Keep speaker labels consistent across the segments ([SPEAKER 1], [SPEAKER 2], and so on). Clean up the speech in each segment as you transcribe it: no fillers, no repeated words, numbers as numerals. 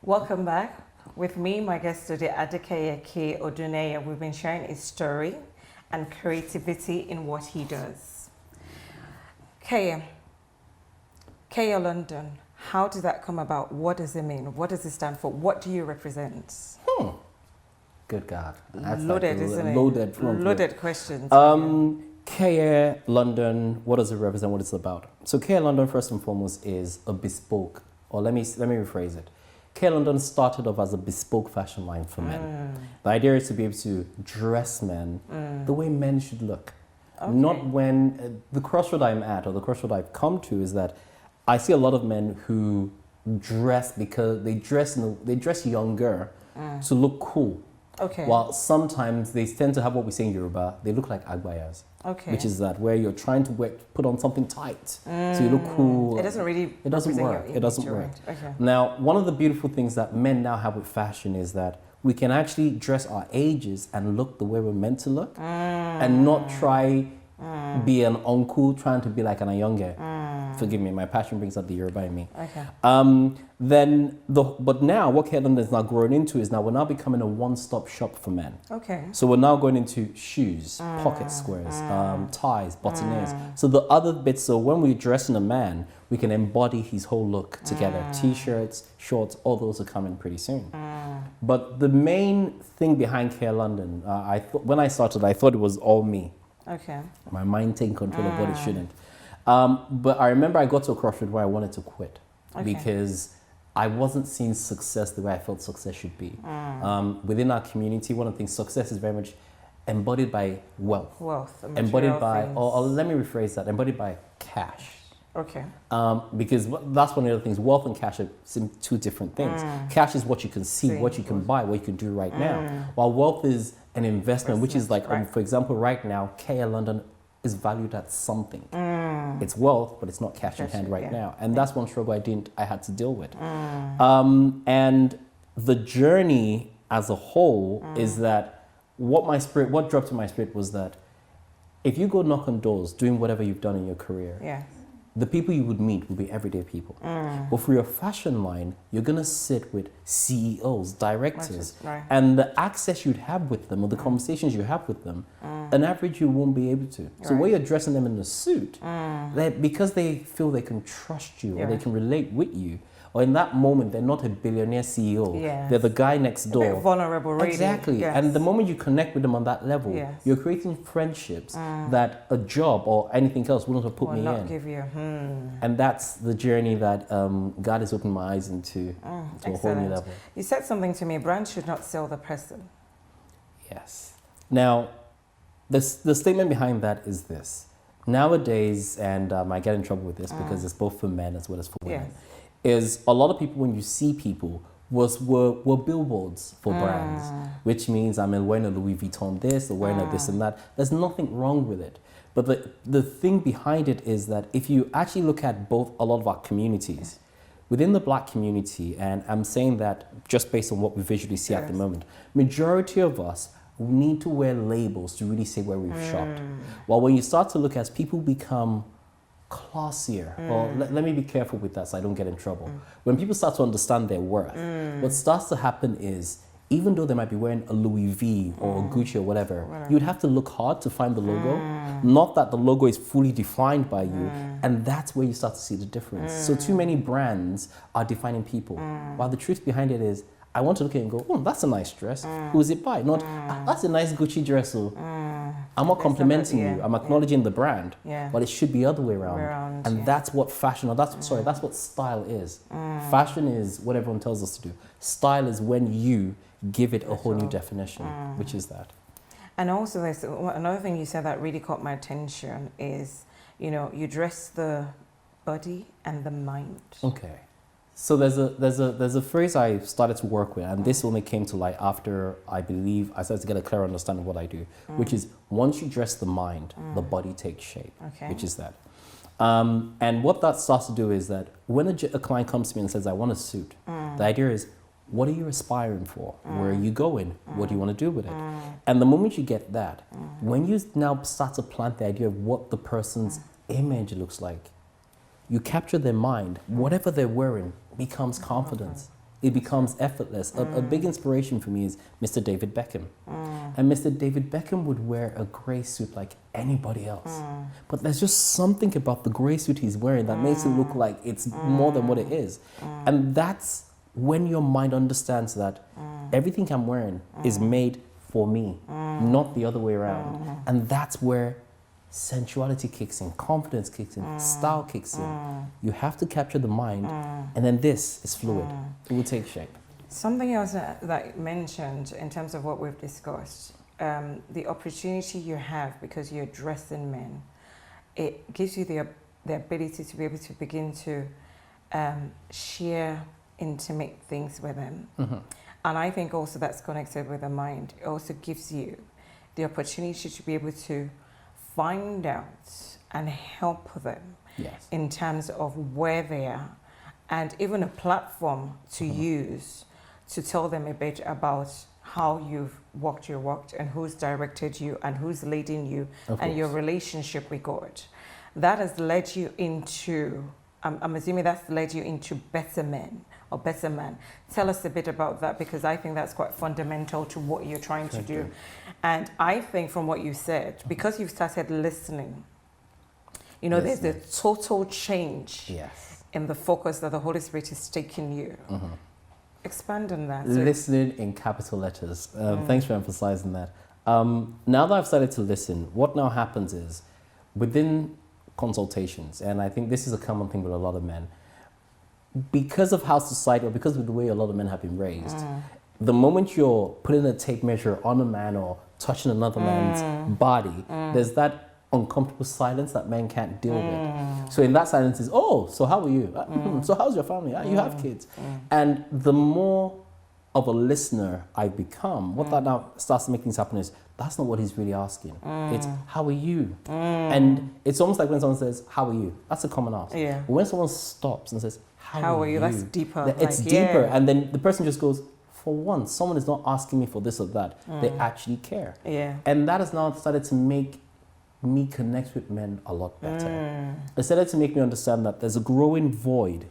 [SPEAKER 1] Welcome back. With me, my guest today, Keye Oduneye. We've been sharing his story and creativity in what he does. Keye London, how did that come about? What does it mean? What does it stand for? What do you represent?
[SPEAKER 2] Good God.
[SPEAKER 1] Loaded, isn't it? Loaded questions.
[SPEAKER 2] Keye London, what does it represent? What it's about? So Keye London, first and foremost, is a bespoke, or let me rephrase it. Keye London started off as a bespoke fashion line for men. The idea is to be able to dress men the way men should look.
[SPEAKER 1] Okay.
[SPEAKER 2] Not when, the crossroad I'm at, or the crossroad I've come to, is that I see a lot of men who dress because they dress younger to look cool.
[SPEAKER 1] Okay.
[SPEAKER 2] While sometimes they tend to have what we say in Yoruba, they look like agbayas.
[SPEAKER 1] Okay.
[SPEAKER 2] Which is that where you're trying to put on something tight so you look cool.
[SPEAKER 1] It doesn't really.
[SPEAKER 2] It doesn't work. It doesn't work.
[SPEAKER 1] Okay.
[SPEAKER 2] Now, one of the beautiful things that men now have with fashion is that we can actually dress our ages and look the way we're meant to look, and not try be an uncle trying to be like an ayonge. Forgive me, my passion brings out the Yoruba in me.
[SPEAKER 1] Okay.
[SPEAKER 2] But now what Keye London is now growing into is now we're now becoming a one-stop shop for men.
[SPEAKER 1] Okay.
[SPEAKER 2] So we're now going into shoes, pocket squares, ties, bottoneers. So the other bits, so when we're dressing a man, we can embody his whole look together. T-shirts, shorts, all those are coming pretty soon. But the main thing behind Keye London, when I started, I thought it was all me.
[SPEAKER 1] Okay.
[SPEAKER 2] My mind taking control of what it shouldn't. But I remember I got to a crossroad where I wanted to quit because I wasn't seeing success the way I felt success should be. Within our community, one of the things, success is very much embodied by wealth. Embodied by, or let me rephrase that, embodied by cash.
[SPEAKER 1] Okay.
[SPEAKER 2] Because that's one of the other things, wealth and cash are two different things. Cash is what you can see, what you can buy, what you can do right now. While wealth is an investment, which is like, for example, right now, Keye London is valued at something. It's wealth, but it's not cash in hand right now. And that's one struggle I had to deal with. And the journey as a whole is that what dropped in my spirit was that if you go knock on doors doing whatever you've done in your career, the people you would meet will be everyday people. But for your fashion line, you're going to sit with CEOs, directors, and the access you'd have with them or the conversations you have with them, an average you won't be able to. So when you're dressing them in a suit, because they feel they can trust you or they can relate with you, or in that moment, they're not a billionaire CEO. They're the guy next door.
[SPEAKER 1] A bit vulnerable, really.
[SPEAKER 2] Exactly. And the moment you connect with them on that level, you're creating friendships that a job or anything else wouldn't have put me in.
[SPEAKER 1] Give you.
[SPEAKER 2] And that's the journey that God has opened my eyes into to a whole new level.
[SPEAKER 1] You said something to me, brands should not sell the person.
[SPEAKER 2] Yes. Now, the statement behind that is this. Nowadays, and I get in trouble with this because it's both for men as well as for women, is a lot of people, when you see people, were billboards for brands, which means I'm wearing a Louis Vuitton this, or wearing a this and that. There's nothing wrong with it. But the thing behind it is that if you actually look at a lot of our communities, within the Black community, and I'm saying that just based on what we visually see at the moment, majority of us need to wear labels to really say where we've shopped. While when you start to look as people become classier, or let me be careful with that so I don't get in trouble. When people start to understand their worth, what starts to happen is, even though they might be wearing a Louis V or a Gucci or whatever, you'd have to look hard to find the logo. Not that the logo is fully defined by you, and that's where you start to see the difference. So too many brands are defining people, while the truth behind it is, I want to look at it and go, oh, that's a nice dress. Who is it by? Not, that's a nice Gucci dress. I'm not complimenting you. I'm acknowledging the brand. But it should be the other way around. And that's what fashion, or that's what style is. Fashion is what everyone tells us to do. Style is when you give it a whole new definition, which is that.
[SPEAKER 1] And also, there's another thing you said that really caught my attention is, you dress the body and the mind.
[SPEAKER 2] Okay. So there's a phrase I started to work with, and this only came to light after I believe I started to get a clear understanding of what I do, which is once you dress the mind, the body takes shape, which is that. And what that starts to do is that when a client comes to me and says, I want a suit, the idea is, what are you aspiring for? Where are you going? What do you want to do with it? And the moment you get that, when you now start to plant the idea of what the person's image looks like, you capture their mind, whatever they're wearing becomes confidence. It becomes effortless. A big inspiration for me is Mr. David Beckham. And Mr. David Beckham would wear a grey suit like anybody else. But there's just something about the grey suit he's wearing that makes it look like it's more than what it is. And that's when your mind understands that everything I'm wearing is made for me, not the other way around. And that's where sensuality kicks in, confidence kicks in, style kicks in. You have to capture the mind, and then this is fluid. It will take shape.
[SPEAKER 1] Something else that you mentioned in terms of what we've discussed, the opportunity you have because you're dressing men, it gives you the ability to be able to begin to share intimate things with them. And I think also that's connected with the mind. It also gives you the opportunity to be able to find out and help them in terms of where they are, and even a platform to use to tell them a bit about how you've walked your walk and who's directed you and who's leading you and your relationship with God. That has led you into, I'm assuming that's led you into better men or better man. Tell us a bit about that, because I think that's quite fundamental to what you're trying to do. And I think from what you said, because you've started listening, you know, there's a total change in the focus that the Holy Spirit is taking you. Expand on that.
[SPEAKER 2] Listening in capital letters. Thanks for emphasizing that. Now that I've started to listen, what now happens is within consultations, and I think this is a common thing with a lot of men, because of how society, or because of the way a lot of men have been raised, the moment you're putting a tape measure on a man or touching another man's body, there's that uncomfortable silence that men can't deal with. So in that silence is, oh, so how are you? So how's your family? You have kids. And the more of a listener I become, what that now starts to make things happen is, that's not what he's really asking. It's, how are you? And it's almost like when someone says, how are you? That's a common ask. But when someone stops and says, how are you?
[SPEAKER 1] That's deeper.
[SPEAKER 2] It's deeper. And then the person just goes, for once, someone is not asking me for this or that. They actually care. And that has now started to make me connect with men a lot better. It started to make me understand that there's a growing void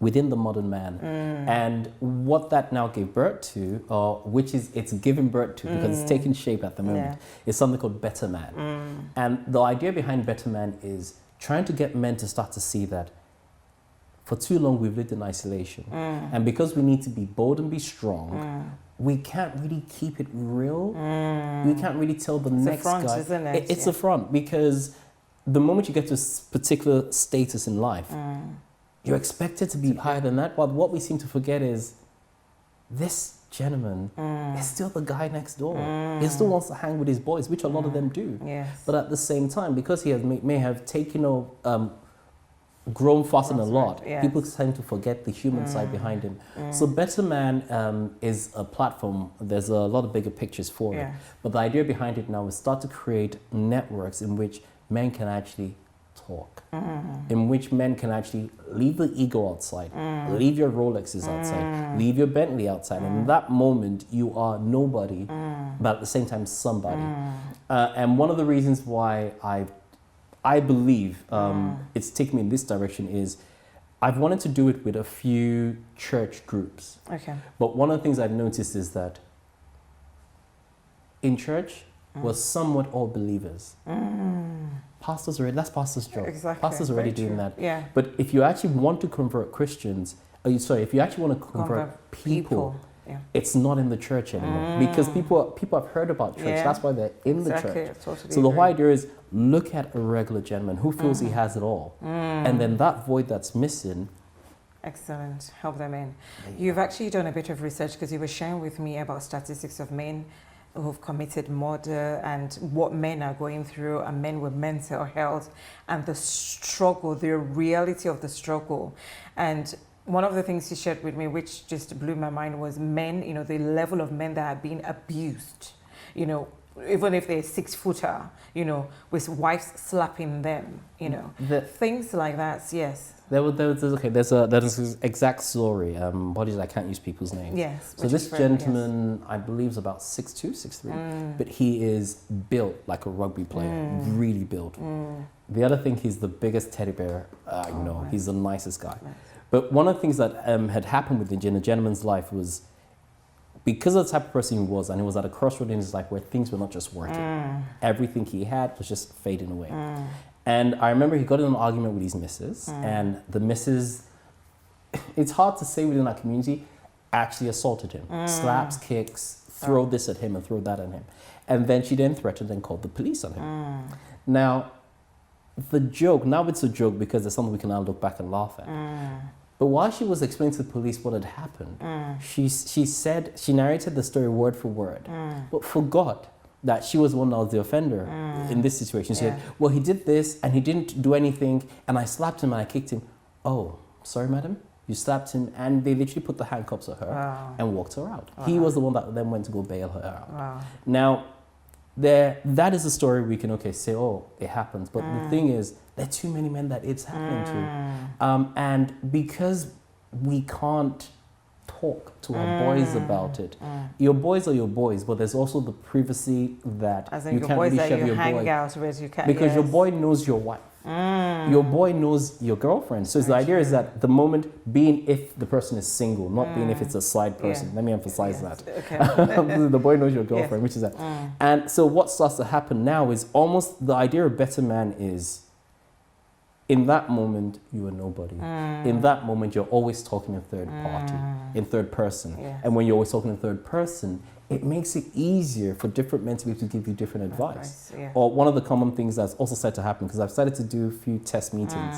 [SPEAKER 2] within the modern man, and what that now gave birth to, which is it's given birth to because it's taking shape at the moment, is something called better man. And the idea behind better man is trying to get men to start to see that for too long we've lived in isolation, and because we need to be bold and be strong, we can't really keep it real. We can't really tell the next
[SPEAKER 1] front,
[SPEAKER 2] guy.
[SPEAKER 1] Isn't it?
[SPEAKER 2] It's a front, because the moment you get to a particular status in life, you're expected to be higher than that. But what we seem to forget is this gentleman is still the guy next door. He still wants to hang with his boys, which a lot of them do. But at the same time, because he has may have taken grown fast in a lot, people tend to forget the human side behind him. So Better Man is a platform. There's a lot of bigger pictures for it. But the idea behind it now is start to create networks in which men can actually talk, in which men can actually leave the ego outside, leave your Rolexes outside, leave your Bentley outside. And in that moment, you are nobody, but at the same time, somebody. And one of the reasons why I believe it's taken me in this direction is I've wanted to do it with a few church groups. But one of the things I've noticed is that in church, we're somewhat all believers. Pastors already, that's pastor's job. Pastors already doing that. But if you actually want to convert Christians, if you actually want to convert people, it's not in the church anymore, because people have heard about church. That's why they're in the church. So the whole idea is look at a regular gentleman who feels he has it all, and then that void that's missing.
[SPEAKER 1] Excellent. Help them in. You've actually done a bit of research, because you were sharing with me about statistics of men who've committed murder and what men are going through, and men with mental health and the struggle, the reality of the struggle. And one of the things you shared with me, which just blew my mind, was men, you know, the level of men that are being abused, you know, even if they're 6-footer, you know, with wives slapping them, you know, things like that. There's an exact story. Apologies, I can't use people's names. So this gentleman, I believe, is about 6'2", 6'3", but he is built like a rugby player, really built. The other thing, he's the biggest teddy bear I know. He's the nicest guy.
[SPEAKER 2] But one of the things that had happened with the gentleman's life was because of the type of person he was, and he was at a crossroad in his life where things were not just working. Everything he had was just fading away. And I remember he got in an argument with his missus, and the missus, it's hard to say within that community, actually assaulted him. Slaps, kicks, throw this at him and throw that at him. And then she then threatened and called the police on him. Now, the joke, now it's a joke because it's something we can now look back and laugh at. But while she was explaining to the police what had happened, she said, she narrated the story word for word, but forgot that she was the one that was the offender in this situation. She said, well, he did this and he didn't do anything and I slapped him and I kicked him. Oh, sorry, madam? You slapped him, and they literally put the handcuffs on her and walked her out. He was the one that then went to go bail her out. Now, that is a story we can say, oh, it happens. But the thing is, there are too many men that it's happening to. And because we can't talk to our boys about it, your boys are your boys, but there's also the privacy that you can't really share with your boy. Because your boy knows your wife. Your boy knows your girlfriend. So the idea is that the moment being if the person is single, not being if it's a side person. Let me emphasize that. The boy knows your girlfriend, which is that. And so what starts to happen now is almost the idea of better man is in that moment, you are nobody. In that moment, you're always talking in third party, in third person. And when you're always talking in third person, it makes it easier for different men to be able to give you different advice. Or one of the common things that's also started to happen, because I've started to do a few test meetings.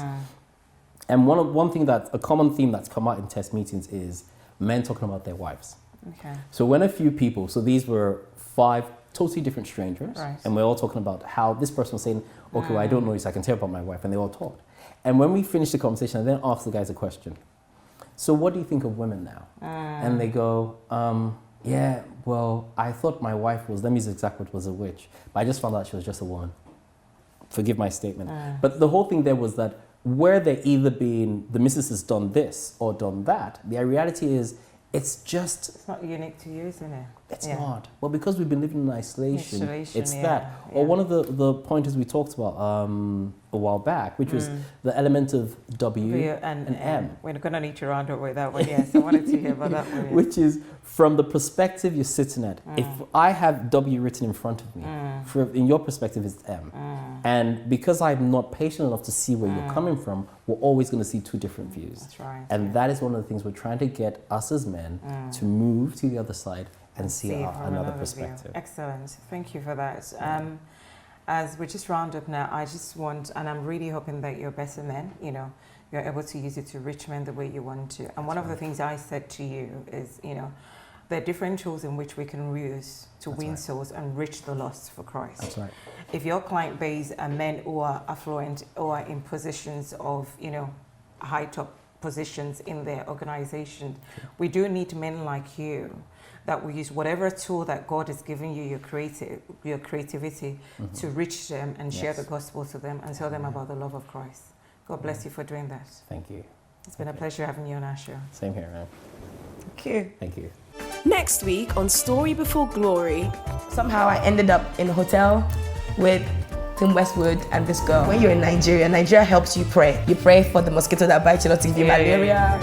[SPEAKER 2] And one thing a common theme that's come out in test meetings is men talking about their wives. So when a few people, so these were 5 totally different strangers, and we're all talking about how this person was saying, okay, well, I don't know this, I can tell about my wife, and they all talked. And when we finished the conversation, I then asked the guys a question. So what do you think of women now? And they go, yeah, well, I thought my wife was, let me use the exact word, was a witch. But I just found out she was just a woman. Forgive my statement. But the whole thing there was that where they're either being, the missus has done this or done that, the reality is it's
[SPEAKER 1] not unique to you, isn't it?
[SPEAKER 2] It's not. Well, because we've been living in isolation it's that. Or one of the pointers we talked about a while back, which was the element of W and M.
[SPEAKER 1] We're going to need to round up with that one, yes. I wanted to hear about that one.
[SPEAKER 2] Which is from the perspective you're sitting at. If I have W written in front of me, in your perspective it's M. And because I'm not patient enough to see where you're coming from, we're always going to see 2 different views.
[SPEAKER 1] That's right.
[SPEAKER 2] And that is one of the things we're trying to get us as men to move to the other side and see another perspective.
[SPEAKER 1] Excellent. Thank you for that. As we just round up now, I just want, and I'm really hoping that you're better men, you're able to use it to reach men the way you want to. And one of the things I said to you is, there are different tools in which we can use to win souls and reach the lost for Christ.
[SPEAKER 2] That's right.
[SPEAKER 1] If your client base are men who are affluent or in positions of, high top positions in their organization, we do need men like you that will use whatever tool that God has given you, your creativity, to reach them and share the gospel to them and tell them about the love of Christ. God bless you for doing that.
[SPEAKER 2] Thank you.
[SPEAKER 1] It's been a pleasure having you on our show.
[SPEAKER 2] Same here, man.
[SPEAKER 1] Thank you.
[SPEAKER 2] Thank you.
[SPEAKER 3] Next week on Story Before Glory.
[SPEAKER 4] Somehow I ended up in a hotel with Tim Westwood and this girl. When you're in Nigeria helps you pray. You pray for the mosquito that bites you not to give you malaria.